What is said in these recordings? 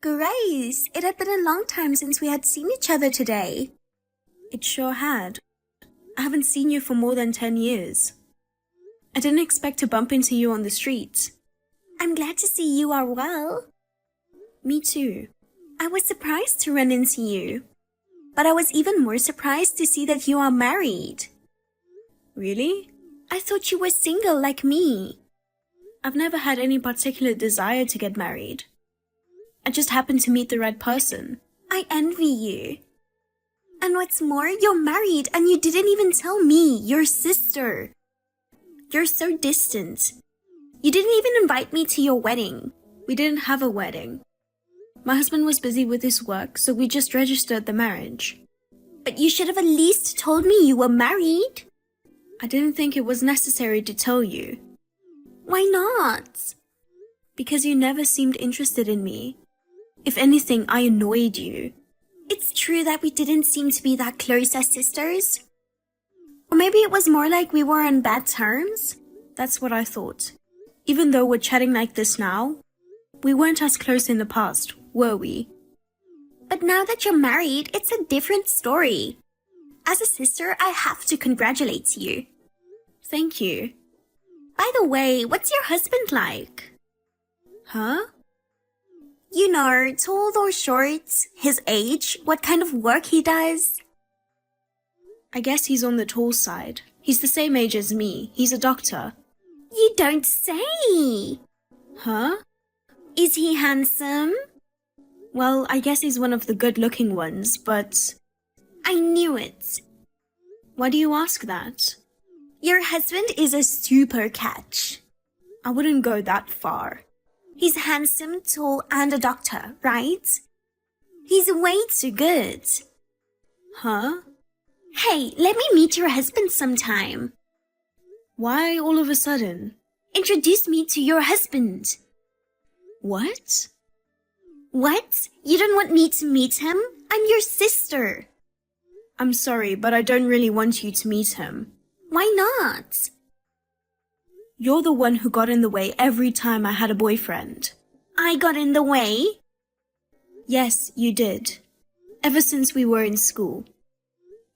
Grace, it had been a long time since we had seen each other today. It sure had. I haven't seen you for more than 10 years. I didn't expect to bump into you on the street. I'm glad to see you are well. Me too. I was surprised to run into you. But I was even more surprised to see that you are married. Really? I thought you were single like me. I've never had any particular desire to get married. I just happened to meet the right person. I envy you. And what's more, you're married and you didn't even tell me, your sister. You're so distant. You didn't even invite me to your wedding. We didn't have a wedding. My husband was busy with his work, so we just registered the marriage. But you should have at least told me you were married. I didn't think it was necessary to tell you. Why not? Because you never seemed interested in me. If anything, I annoyed you. It's true that we didn't seem to be that close as sisters. Or maybe it was more like we were on bad terms. That's what I thought. Even though we're chatting like this now, we weren't as close in the past, were we? But now that you're married, it's a different story. As a sister, I have to congratulate you. Thank you. By the way, what's your husband like? Huh? You know, tall or short, his age, what kind of work he does. I guess he's on the tall side. He's the same age as me. He's a doctor. You don't say! Huh? Is he handsome? Well, I guess he's one of the good-looking ones, but... I knew it. Why do you ask that? Your husband is a super catch. I wouldn't go that far. He's handsome, tall, and a doctor, right? He's way too good. Huh? Hey, let me meet your husband sometime. Why all of a sudden? Introduce me to your husband. What? What? You don't want me to meet him? I'm your sister. I'm sorry, but I don't really want you to meet him. Why not? You're the one who got in the way every time I had a boyfriend. I got in the way? Yes, you did. Ever since we were in school.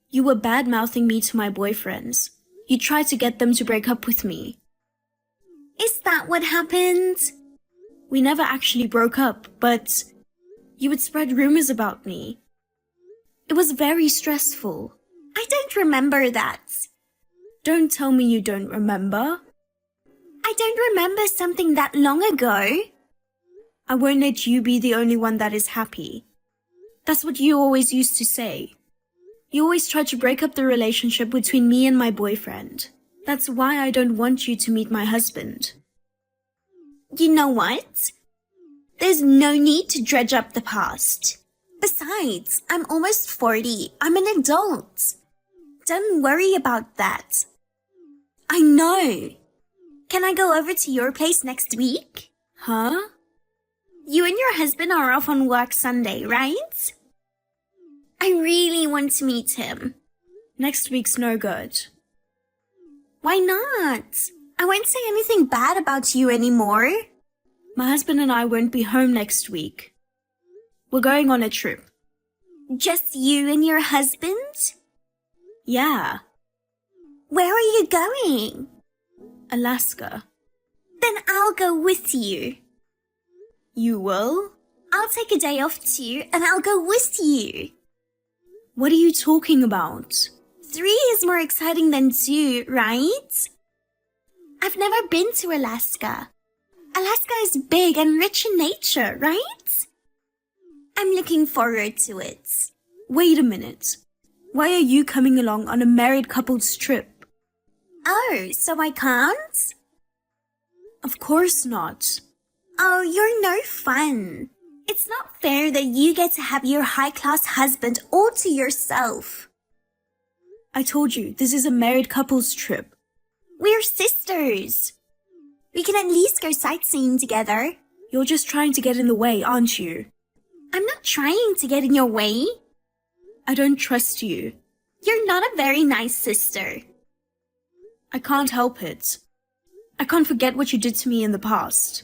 You were bad-mouthing me to my boyfriends. You tried to get them to break up with me. Is that what happened? We never actually broke up, but you would spread rumors about me. It was very stressful. I don't remember that. Don't tell me you don't remember. I don't remember something that long ago. I won't let you be the only one that is happy. That's what you always used to say. You always tried to break up the relationship between me and my boyfriend. That's why I don't want you to meet my husband. You know what? There's no need to dredge up the past. Besides, I'm almost 40. I'm an adult. Don't worry about that. I know. Can I go over to your place next week? Huh? You and your husband are off on work Sunday, right? I really want to meet him. Next week's no good. Why not? I won't say anything bad about you anymore. My husband and I won't be home next week. We're going on a trip. Just you and your husband? Yeah. Where are you going? Alaska. Then I'll go with you. You will? I'll take a day off too and I'll go with you. What are you talking about? 3 is more exciting than 2, right? I've never been to Alaska. Alaska is big and rich in nature, right? I'm looking forward to it. Wait a minute. Why are you coming along on a married couple's trip? Oh, so I can't? Of course not. Oh, you're no fun. It's not fair that you get to have your high-class husband all to yourself. I told you, this is a married couple's trip. We're sisters. We can at least go sightseeing together. You're just trying to get in the way, aren't you? I'm not trying to get in your way. I don't trust you. You're not a very nice sister. I can't help it. I can't forget what you did to me in the past.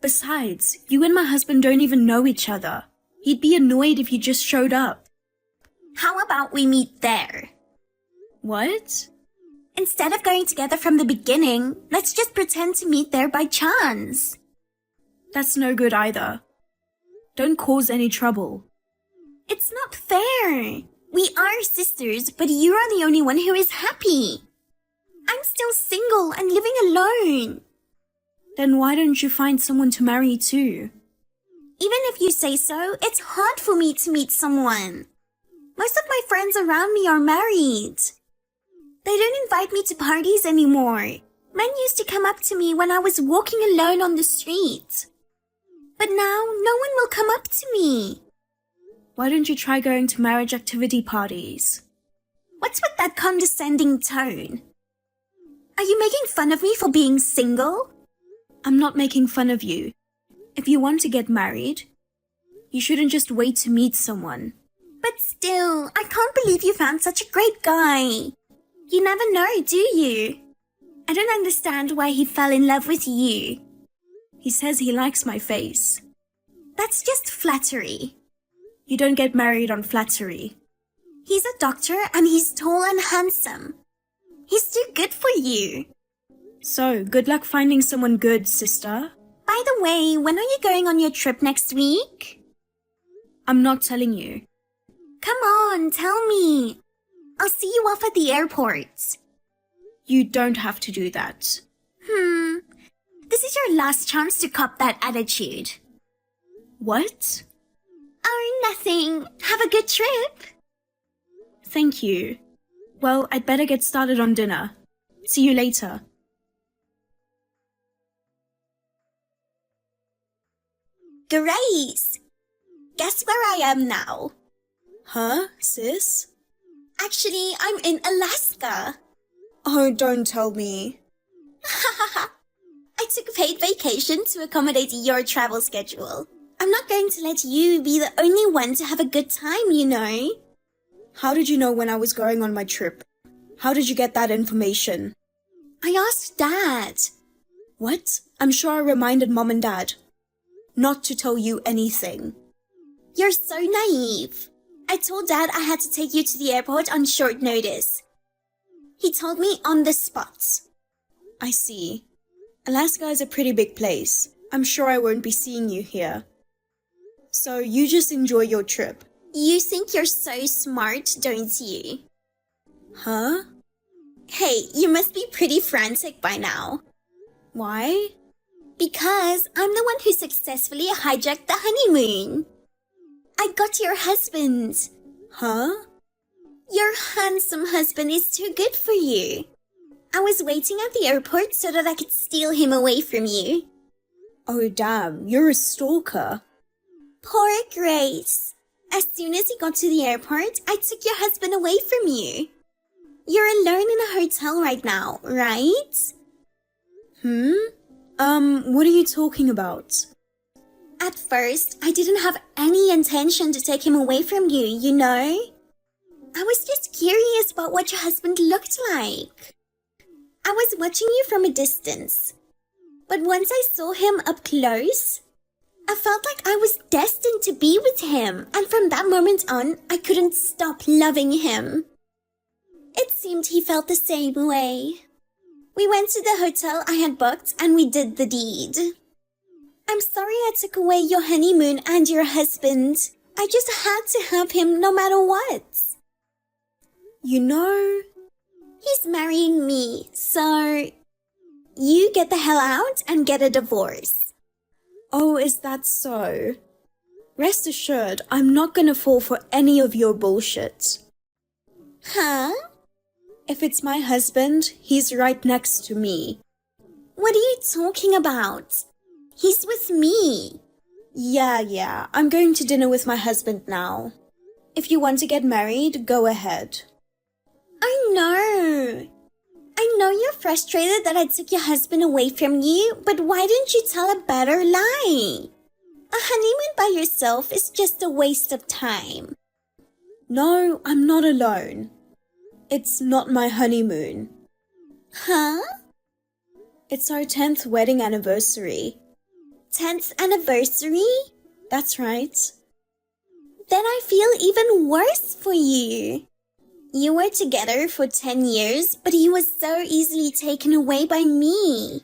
Besides, you and my husband don't even know each other. He'd be annoyed if you just showed up. How about we meet there? What? Instead of going together from the beginning, let's just pretend to meet there by chance. That's no good either. Don't cause any trouble. It's not fair. We are sisters, but you are the only one who is happy. I'm still single and living alone. Then why don't you find someone to marry too? Even if you say so, it's hard for me to meet someone. Most of my friends around me are married. They don't invite me to parties anymore. Men used to come up to me when I was walking alone on the street. But now, no one will come up to me. Why don't you try going to marriage activity parties? What's with that condescending tone? Are you making fun of me for being single? I'm not making fun of you. If you want to get married, you shouldn't just wait to meet someone. But still, I can't believe you found such a great guy. You never know, do you? I don't understand why he fell in love with you. He says he likes my face. That's just flattery. You don't get married on flattery. He's a doctor and he's tall and handsome. He's too good for you. So, good luck finding someone good, sister. By the way, when are you going on your trip next week? I'm not telling you. Come on, tell me. I'll see you off at the airport. You don't have to do that. This is your last chance to cop that attitude. What? Oh, nothing. Have a good trip. Thank you. Well, I'd better get started on dinner. See you later. Grace! Guess where I am now? Huh, sis? Actually, I'm in Alaska. Oh, don't tell me. I took a paid vacation to accommodate your travel schedule. I'm not going to let you be the only one to have a good time, you know. How did you know when I was going on my trip? How did you get that information? I asked Dad. What? I'm sure I reminded Mom and Dad not to tell you anything. You're so naive. I told Dad I had to take you to the airport on short notice. He told me on the spot. I see. Alaska is a pretty big place. I'm sure I won't be seeing you here. So you just enjoy your trip. You think you're so smart, don't you? Huh? Hey, you must be pretty frantic by now. Why? Because I'm the one who successfully hijacked the honeymoon. I got your husband. Huh? Your handsome husband is too good for you. I was waiting at the airport so that I could steal him away from you. Oh damn, you're a stalker. Poor Grace. As soon as he got to the airport, I took your husband away from you. You're alone in a hotel right now, right? What are you talking about? At first, I didn't have any intention to take him away from you, you know? I was just curious about what your husband looked like. I was watching you from a distance. But once I saw him up close, I felt like I was destined to be with him, and from that moment on, I couldn't stop loving him. It seemed he felt the same way. We went to the hotel I had booked and we did the deed. I'm sorry I took away your honeymoon and your husband. I just had to have him no matter what. You know, he's marrying me, so you get the hell out and get a divorce. Oh, is that so? Rest assured, I'm not gonna fall for any of your bullshit. Huh? If it's my husband, he's right next to me. What are you talking about? He's with me. Yeah, I'm going to dinner with my husband now. If you want to get married, go ahead. I know you're frustrated that I took your husband away from you, but why didn't you tell a better lie? A honeymoon by yourself is just a waste of time. No, I'm not alone. It's not my honeymoon. Huh? It's our 10th wedding anniversary. 10th anniversary? That's right. Then I feel even worse for you. You were together for 10 years, but he was so easily taken away by me.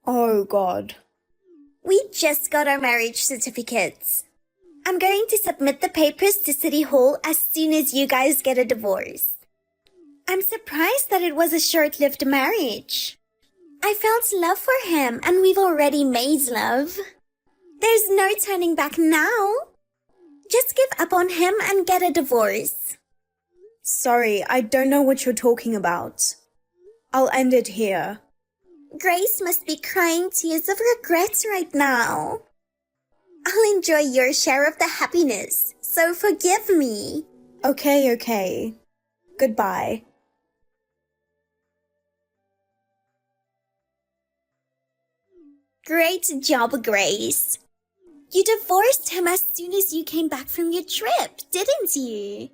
Oh, God. We just got our marriage certificates. I'm going to submit the papers to City Hall as soon as you guys get a divorce. I'm surprised that it was a short-lived marriage. I felt love for him and we've already made love. There's no turning back now. Just give up on him and get a divorce. Sorry, I don't know what you're talking about. I'll end it here. Grace must be crying tears of regret right now. I'll enjoy your share of the happiness, so forgive me. Okay. Goodbye. Great job, Grace. You divorced him as soon as you came back from your trip, didn't you?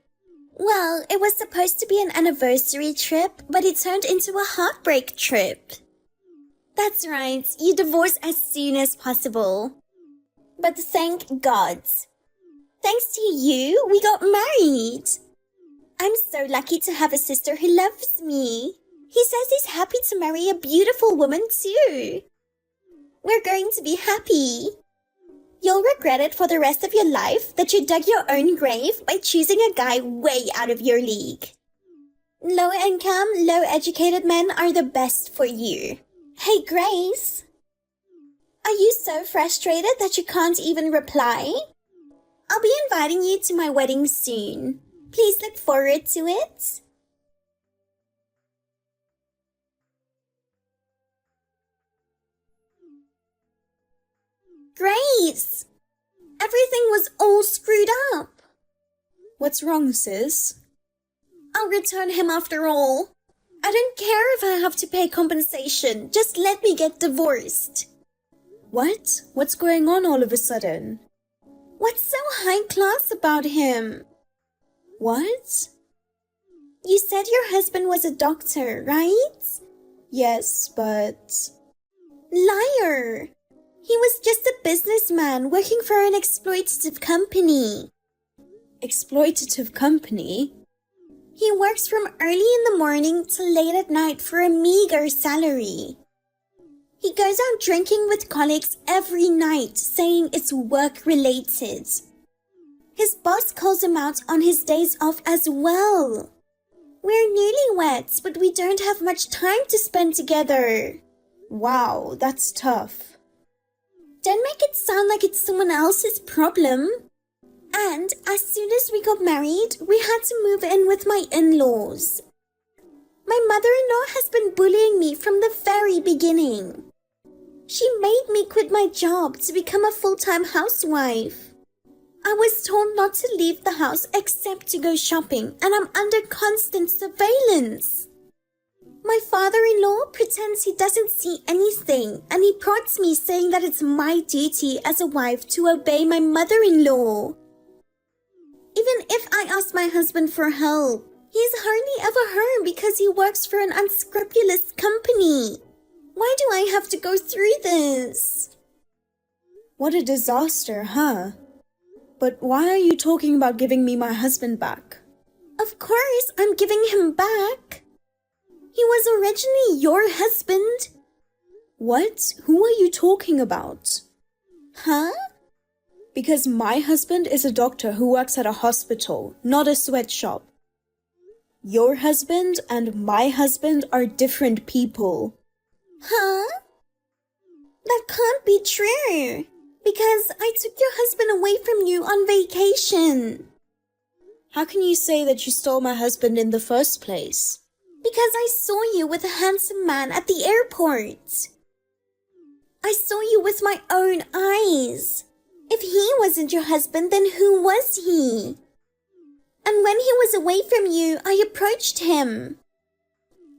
Well, it was supposed to be an anniversary trip, but it turned into a heartbreak trip. That's right, you divorced as soon as possible. But thank God. Thanks to you, we got married. I'm so lucky to have a sister who loves me. He says he's happy to marry a beautiful woman too. We're going to be happy. You'll regret it for the rest of your life that you dug your own grave by choosing a guy way out of your league. Low income, low educated men are the best for you. Hey, Grace. Are you so frustrated that you can't even reply? I'll be inviting you to my wedding soon. Please look forward to it. Grace! Everything was all screwed up. What's wrong, sis? I'll return him after all. I don't care if I have to pay compensation. Just let me get divorced. What? What's going on all of a sudden? What's so high class about him? What? You said your husband was a doctor, right? Yes, but... Liar! He was just a businessman working for an exploitative company. Exploitative company? He works from early in the morning till late at night for a meager salary. He goes out drinking with colleagues every night, saying it's work-related. His boss calls him out on his days off as well. We're newlyweds, but we don't have much time to spend together. Wow, that's tough. Don't make it sound like it's someone else's problem. And as soon as we got married, we had to move in with my in-laws. My mother-in-law has been bullying me from the very beginning. She made me quit my job to become a full-time housewife. I was told not to leave the house except to go shopping, and I'm under constant surveillance. My father-in-law pretends he doesn't see anything, and he prods me saying that it's my duty as a wife to obey my mother-in-law. Even if I ask my husband for help, he's hardly ever home because he works for an unscrupulous company. Why do I have to go through this? What a disaster, huh? But why are you talking about giving me my husband back? Of course, I'm giving him back. He was originally your husband. What? Who are you talking about? Huh? Because my husband is a doctor who works at a hospital, not a sweatshop. Your husband and my husband are different people. Huh? That can't be true. Because I took your husband away from you on vacation. How can you say that you stole my husband in the first place? Because I saw you with a handsome man at the airport. I saw you with my own eyes. If he wasn't your husband, then who was he? And when he was away from you, I approached him.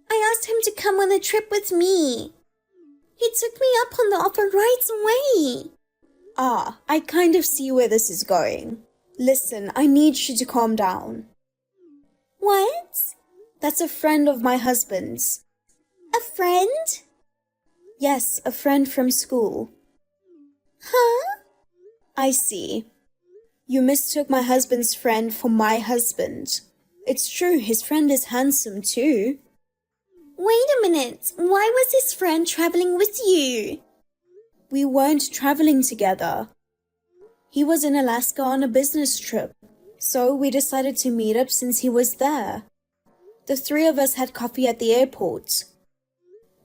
I asked him to come on a trip with me. He took me up on the offer right away. Ah, I kind of see where this is going. Listen, I need you to calm down. What? That's a friend of my husband's. A friend? Yes, a friend from school. Huh? I see. You mistook my husband's friend for my husband. It's true, his friend is handsome too. Wait a minute. Why was his friend traveling with you? We weren't traveling together. He was in Alaska on a business trip, so we decided to meet up since he was there. The three of us had coffee at the airport.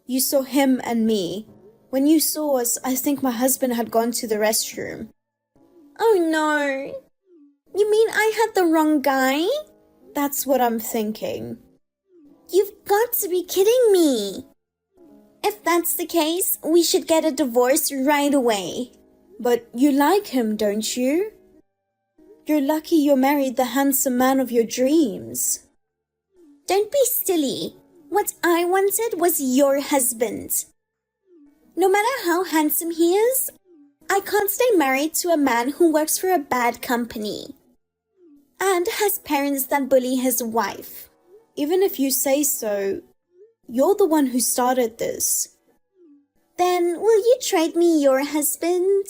You saw him and me. When you saw us, I think my husband had gone to the restroom. Oh no. You mean I had the wrong guy? That's what I'm thinking. You've got to be kidding me. If that's the case, we should get a divorce right away. But you like him, don't you? You're lucky you married the handsome man of your dreams. Don't be silly. What I wanted was your husband. No matter how handsome he is, I can't stay married to a man who works for a bad company and has parents that bully his wife. Even if you say so, you're the one who started this. Then will you trade me your husband?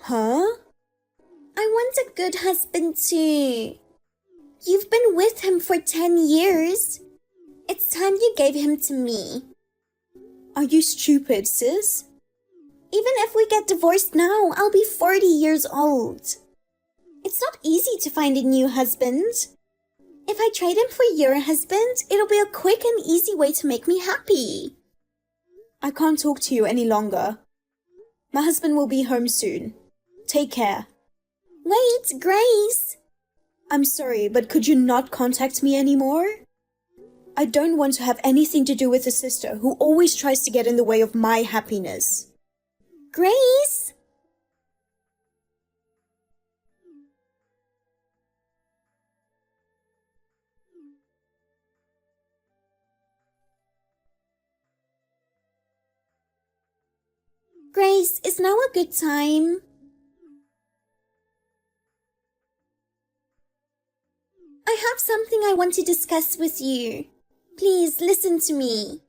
Huh? I want a good husband too. You've been with him for 10 years. It's time you gave him to me. Are you stupid, sis? Even if we get divorced now, I'll be 40 years old. It's not easy to find a new husband. If I trade him for your husband, it'll be a quick and easy way to make me happy. I can't talk to you any longer. My husband will be home soon. Take care. Wait, Grace. I'm sorry, but could you not contact me anymore? I don't want to have anything to do with a sister who always tries to get in the way of my happiness. Grace? Grace, is now a good time? I have something I want to discuss with you. Please listen to me.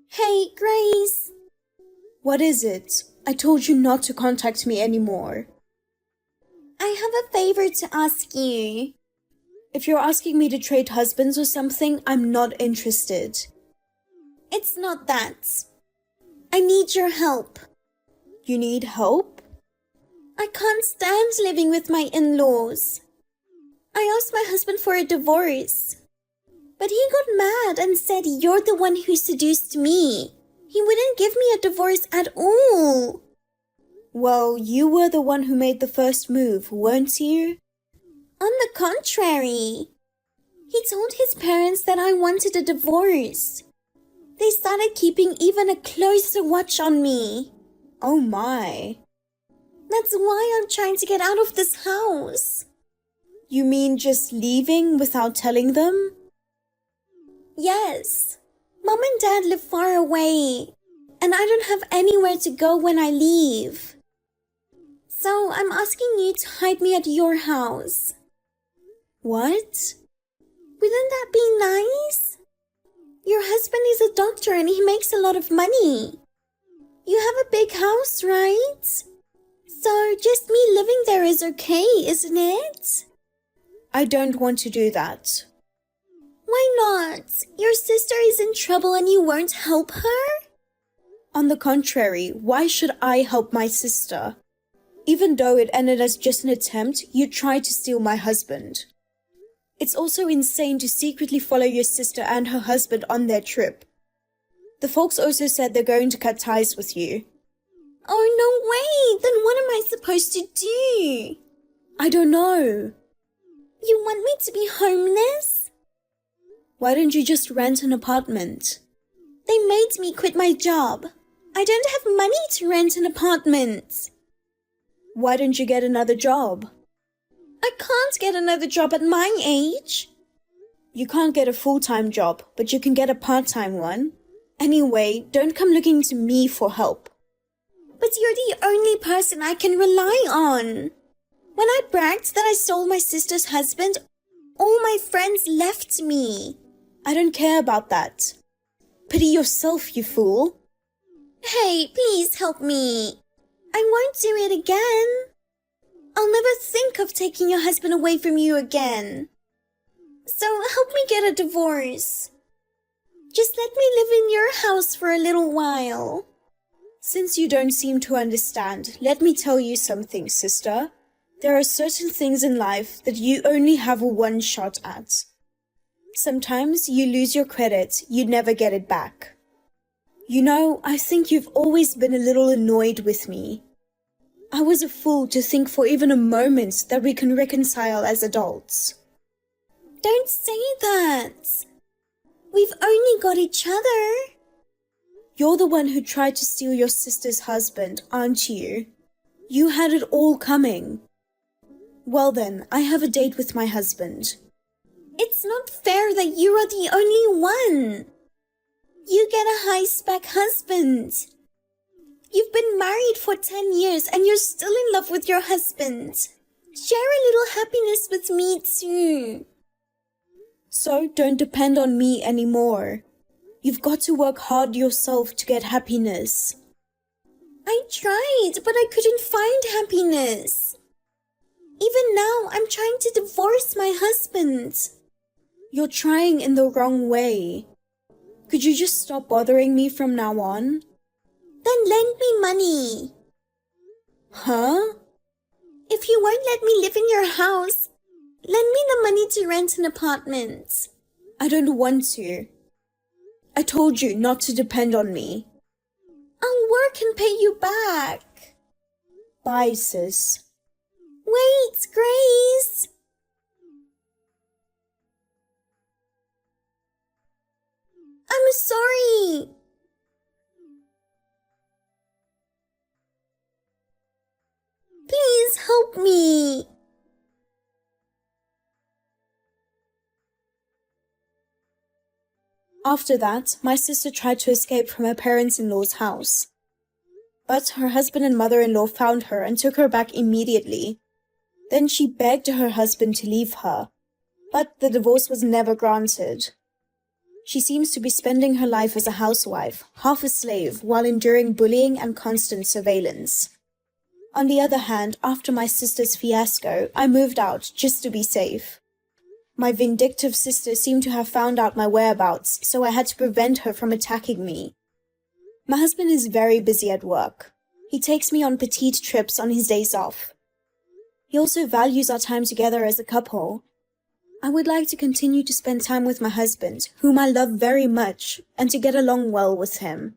Hey, Grace. What is it? I told you not to contact me anymore. I have a favor to ask you. If you're asking me to trade husbands or something, I'm not interested. It's not that. I need your help. You need help? I can't stand living with my in-laws. I asked my husband for a divorce, but he got mad and said you're the one who seduced me. He wouldn't give me a divorce at all. Well, you were the one who made the first move, weren't you? On the contrary. He told his parents that I wanted a divorce. They started keeping even a closer watch on me. Oh my. That's why I'm trying to get out of this house. You mean just leaving without telling them? Yes. Mom and Dad live far away, and I don't have anywhere to go when I leave. So I'm asking you to hide me at your house. What? Wouldn't that be nice? Your husband is a doctor and he makes a lot of money. You have a big house, right? So just me living there is okay, isn't it? I don't want to do that. Why not? Your sister is in trouble and you won't help her? On the contrary, why should I help my sister? Even though it ended as just an attempt, you tried to steal my husband. It's also insane to secretly follow your sister and her husband on their trip. The folks also said they're going to cut ties with you. Oh, no way! Then what am I supposed to do? I don't know. You want me to be homeless? Why don't you just rent an apartment? They made me quit my job. I don't have money to rent an apartment. Why don't you get another job? I can't get another job at my age. You can't get a full-time job, but you can get a part-time one. Anyway, don't come looking to me for help. But you're the only person I can rely on. When I bragged that I stole my sister's husband, all my friends left me. I don't care about that. Pity yourself, you fool. Hey, please help me. I won't do it again. I'll never think of taking your husband away from you again. So help me get a divorce. Just let me live in your house for a little while. Since you don't seem to understand, let me tell you something, sister. There are certain things in life that you only have a one shot at. Sometimes you lose your credit, you never get it back. You know, I think you've always been a little annoyed with me. I was a fool to think for even a moment that we can reconcile as adults. Don't say that. We've only got each other. You're the one who tried to steal your sister's husband, aren't you? You had it all coming. Well then, I have a date with my husband. It's not fair that you are the only one. You get a high-spec husband. You've been married for 10 years and you're still in love with your husband. Share a little happiness with me too. So don't depend on me anymore. You've got to work hard yourself to get happiness. I tried, but I couldn't find happiness. Even now, I'm trying to divorce my husband. You're trying in the wrong way. Could you just stop bothering me from now on? Then lend me money. Huh? If you won't let me live in your house, lend me the money to rent an apartment. I don't want to. I told you not to depend on me. I'll work and pay you back. Bye, sis. Wait, Grace. I'm sorry. Please help me. After that, my sister tried to escape from her parents-in-law's house. But her husband and mother-in-law found her and took her back immediately. Then she begged her husband to leave her, but the divorce was never granted. She seems to be spending her life as a housewife, half a slave, while enduring bullying and constant surveillance. On the other hand, after my sister's fiasco, I moved out just to be safe. My vindictive sister seemed to have found out my whereabouts, so I had to prevent her from attacking me. My husband is very busy at work. He takes me on petite trips on his days off. He also values our time together as a couple. I would like to continue to spend time with my husband, whom I love very much, and to get along well with him.